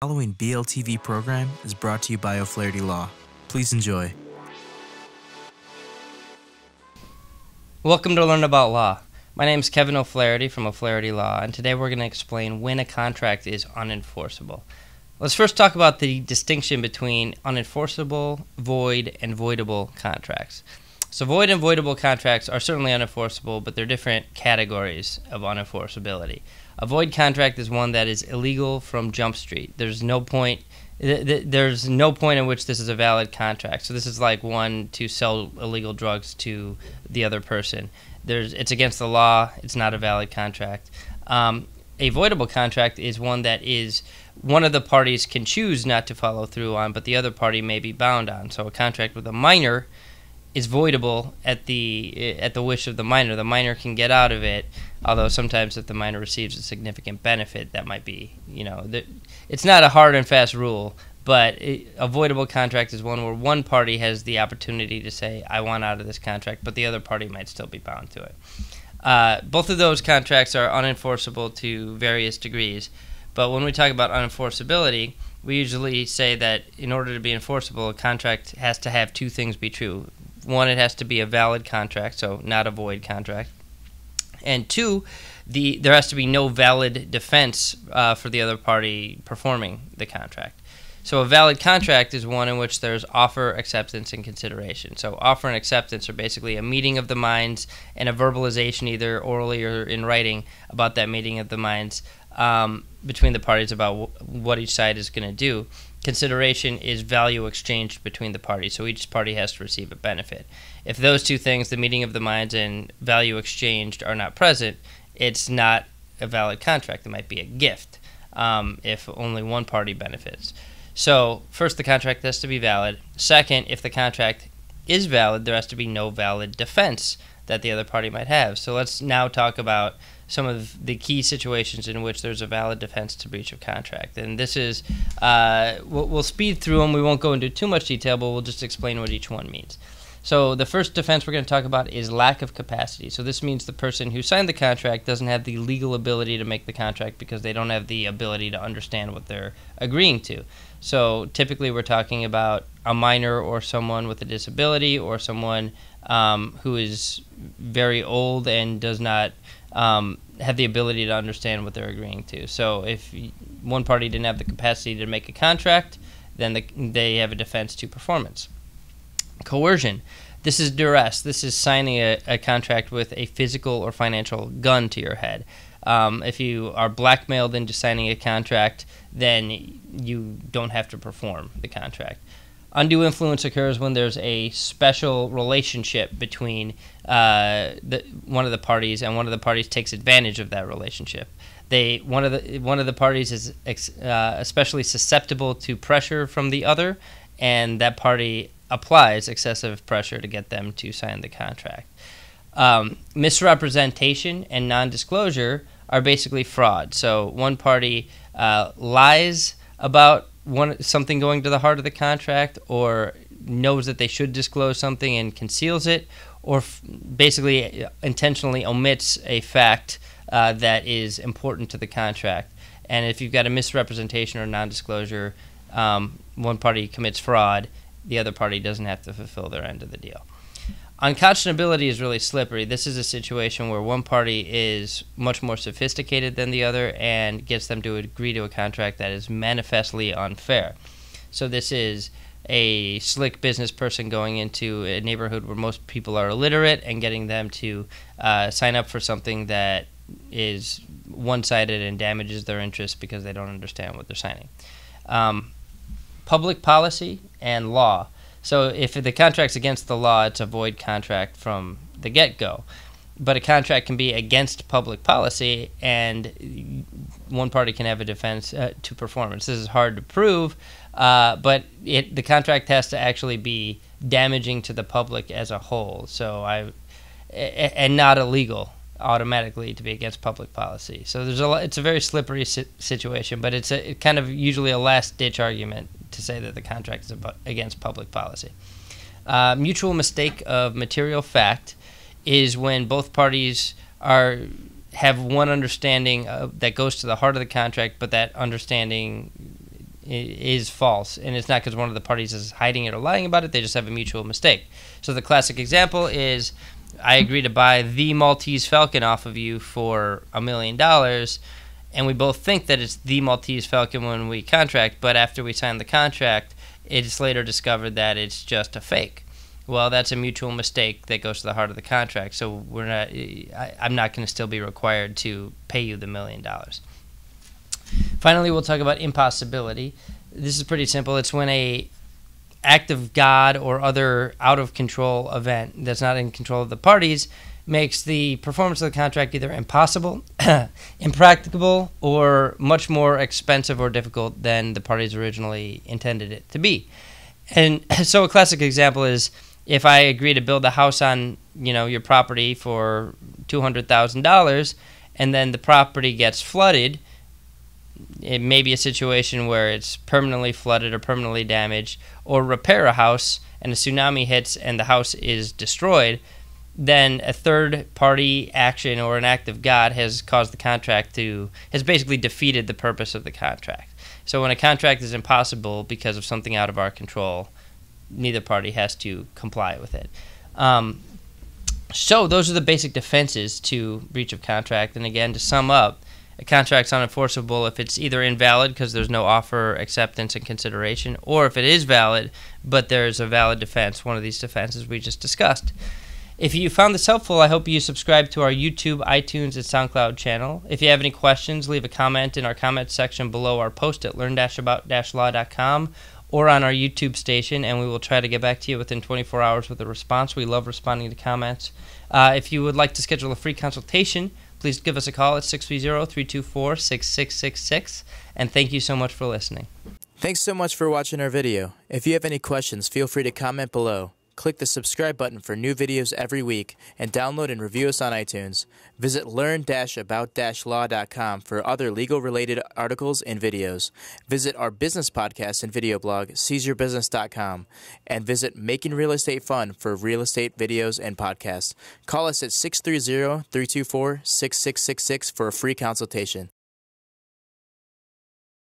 The following BLTV program is brought to you by O'Flaherty Law. Please enjoy. Welcome to Learn About Law. My name is Kevin O'Flaherty from O'Flaherty Law, and today we're going to explain when a contract is unenforceable. Let's first talk about the distinction between unenforceable, void, and voidable contracts. So void and voidable contracts are certainly unenforceable, but they're different categories of unenforceability. A void contract is one that is illegal from Jump Street. There's no point in which this is a valid contract. So this is like one to sell illegal drugs to the other person. It's against the law. It's not a valid contract. A voidable contract is one that is one of the parties can choose not to follow through on, but the other party may be bound on. So a contract with a minor is voidable at the wish of the minor. The minor can get out of it, although sometimes if the minor receives a significant benefit, that might be, it's not a hard and fast rule, but a voidable contract is one where one party has the opportunity to say, I want out of this contract, but the other party might still be bound to it. Both of those contracts are unenforceable to various degrees, but when we talk about unenforceability, we usually say that in order to be enforceable, a contract has to have two things be true. One, it has to be a valid contract, so not a void contract. And two, there has to be no valid defense for the other party performing the contract. So a valid contract is one in which there's offer, acceptance, and consideration. So offer and acceptance are basically a meeting of the minds and a verbalization, either orally or in writing, about that meeting of the minds between the parties about what each side is going to do. Consideration is value exchanged between the parties, so each party has to receive a benefit. If those two things, the meeting of the minds and value exchanged, are not present, it's not a valid contract. It might be a gift if only one party benefits. So first, the contract has to be valid. Second, if the contract is valid, there has to be no valid defense that the other party might have. So let's now talk about some of the key situations in which there's a valid defense to breach of contract. And this is, we'll speed through them. We won't go into too much detail, but we'll just explain what each one means. So the first defense we're going to talk about is lack of capacity. So this means the person who signed the contract doesn't have the legal ability to make the contract because they don't have the ability to understand what they're agreeing to. So typically we're talking about a minor or someone with a disability or someone who is very old and does not have the ability to understand what they're agreeing to. So if one party didn't have the capacity to make a contract, then they have a defense to performance. Coercion. This is duress. This is signing a contract with a physical or financial gun to your head. If you are blackmailed into signing a contract, then you don't have to perform the contract. Undue influence occurs when there's a special relationship between one of the parties, and one of the parties takes advantage of that relationship. One of the parties is especially susceptible to pressure from the other, and that party applies excessive pressure to get them to sign the contract. Misrepresentation and non-disclosure are basically fraud. So one party lies about something going to the heart of the contract, or knows that they should disclose something and conceals it, or basically intentionally omits a fact that is important to the contract. And if you've got a misrepresentation or non-disclosure, one party commits fraud, the other party doesn't have to fulfill their end of the deal. Unconscionability is really slippery. This is a situation where one party is much more sophisticated than the other and gets them to agree to a contract that is manifestly unfair. So this is a slick business person going into a neighborhood where most people are illiterate and getting them to sign up for something that is one-sided and damages their interests because they don't understand what they're signing. Public policy and law. So if the contract's against the law, it's a void contract from the get-go. But a contract can be against public policy, and one party can have a defense to performance. This is hard to prove, but the contract has to actually be damaging to the public as a whole. And not illegal automatically to be against public policy. So it's a very slippery situation, but it's kind of usually a last-ditch argument to say that the contract is against public policy. Mutual mistake of material fact is when both parties have one understanding that goes to the heart of the contract, but that understanding is false, and it's not because one of the parties is hiding it or lying about it. They just have a mutual mistake. So the classic example is, I agree to buy the Maltese Falcon off of you for $1 million, and we both think that it's the Maltese Falcon when we contract, but after we sign the contract, it's later discovered that it's just a fake. Well, that's a mutual mistake that goes to the heart of the contract, so I'm not going to still be required to pay you the $1 million. Finally, we'll talk about impossibility. This is pretty simple. It's when a act of God or other out-of-control event that's not in control of the parties makes the performance of the contract either impossible, impracticable, or much more expensive or difficult than the parties originally intended it to be. And so a classic example is, if I agree to build a house on your property for $200,000, and then the property gets flooded, it may be a situation where it's permanently flooded or permanently damaged, or repair a house and a tsunami hits and the house is destroyed, then a third-party action or an act of God has caused the contract has basically defeated the purpose of the contract. So when a contract is impossible because of something out of our control, neither party has to comply with it. So those are the basic defenses to breach of contract. And again, to sum up, a contract's unenforceable if it's either invalid because there's no offer, acceptance, and consideration, or if it is valid but there's a valid defense, one of these defenses we just discussed. If you found this helpful, I hope you subscribe to our YouTube, iTunes, and SoundCloud channel. If you have any questions, leave a comment in our comment section below our post at learn-about-law.com or on our YouTube station, and we will try to get back to you within 24 hours with a response. We love responding to comments. If you would like to schedule a free consultation, please give us a call at 630-324-6666, and thank you so much for listening. Thanks so much for watching our video. If you have any questions, feel free to comment below. Click the subscribe button for new videos every week, and download and review us on iTunes. Visit learn-about-law.com for other legal-related articles and videos. Visit our business podcast and video blog, seizeyourbusiness.com, and visit Making Real Estate Fun for real estate videos and podcasts. Call us at 630-324-6666 for a free consultation.